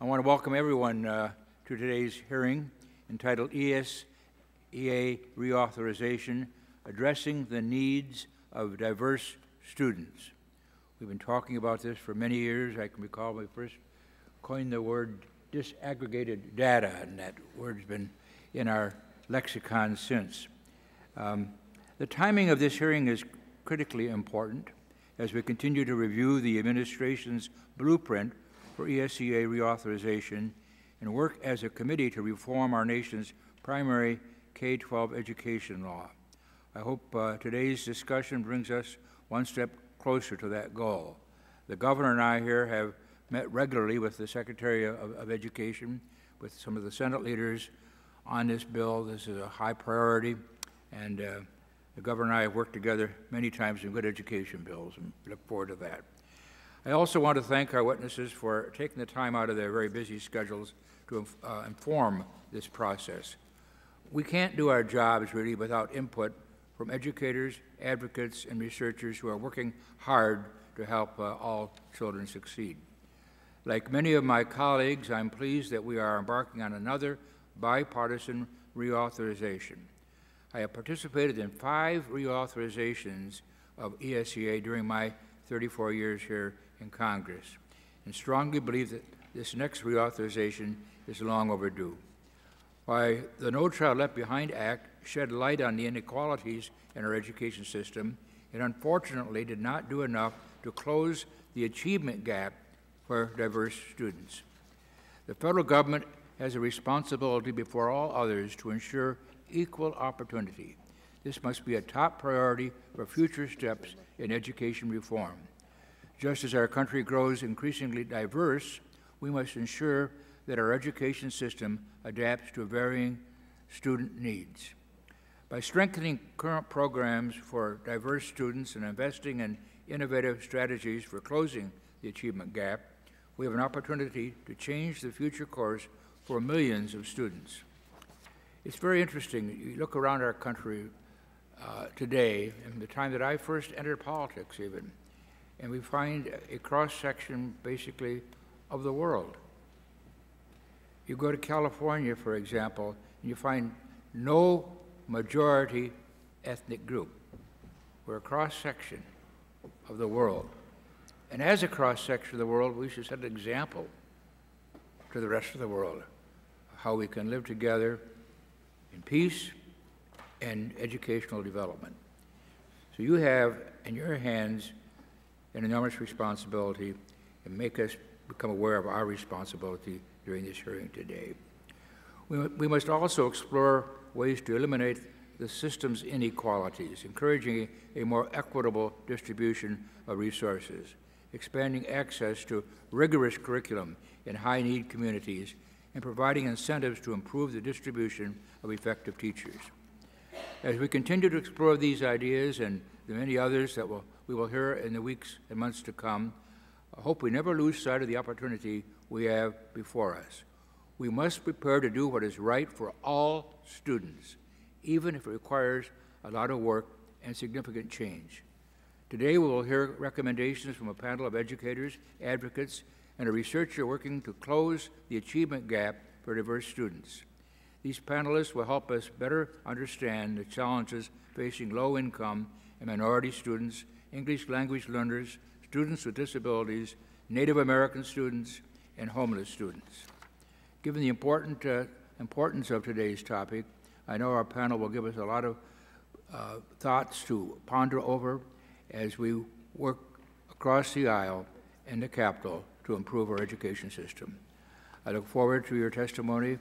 I want to welcome everyone to today's hearing entitled ESEA Reauthorization, Addressing the Needs of Diverse Students. We've been talking about this for many years. I can recall when we first coined the word disaggregated data, and that word's been in our lexicon since. The timing of this hearing is critically important as we continue to review the administration's blueprint for ESEA reauthorization and work as a committee to reform our nation's primary K-12 education law. I hope today's discussion brings us one step closer to that goal. The Governor and I here have met regularly with the Secretary of Education, with some of the Senate leaders on this bill. This is a high priority, and the Governor and I have worked together many times in good education bills, and we look forward to that. I also want to thank our witnesses for taking the time out of their very busy schedules to inform this process. We can't do our jobs really without input from educators, advocates, and researchers who are working hard to help all children succeed. Like many of my colleagues, I'm pleased that we are embarking on another bipartisan reauthorization. I have participated in 5 reauthorizations of ESEA during my 34 years here in Congress, and strongly believe that this next reauthorization is long overdue. While the No Child Left Behind Act shed light on the inequalities in our education system, it unfortunately did not do enough to close the achievement gap for diverse students. The federal government has a responsibility before all others to ensure equal opportunity. This must be a top priority for future steps in education reform. Just as our country grows increasingly diverse, we must ensure that our education system adapts to varying student needs. By strengthening current programs for diverse students and investing in innovative strategies for closing the achievement gap, we have an opportunity to change the future course for millions of students. It's very interesting. You look around our country today, and the time that I first entered politics even, and we find a cross-section basically of the world. You go to California, for example, and you find no majority ethnic group. We're a cross-section of the world. And as a cross-section of the world, we should set an example to the rest of the world of how we can live together in peace and educational development. So you have in your hands an enormous responsibility, and make us become aware of our responsibility during this hearing today. We must also explore ways to eliminate the system's inequalities, encouraging a more equitable distribution of resources, expanding access to rigorous curriculum in high-need communities, and providing incentives to improve the distribution of effective teachers. As we continue to explore these ideas and the many others that we will hear in the weeks and months to come, I hope we never lose sight of the opportunity we have before us. We must prepare to do what is right for all students, even if it requires a lot of work and significant change. Today we will hear recommendations from a panel of educators, advocates, and a researcher working to close the achievement gap for diverse students. These panelists will help us better understand the challenges facing low-income and minority students, English language learners, students with disabilities, Native American students, and homeless students. Given the importance of today's topic, I know our panel will give us a lot of thoughts to ponder over as we work across the aisle and the Capitol to improve our education system. I look forward to your testimony.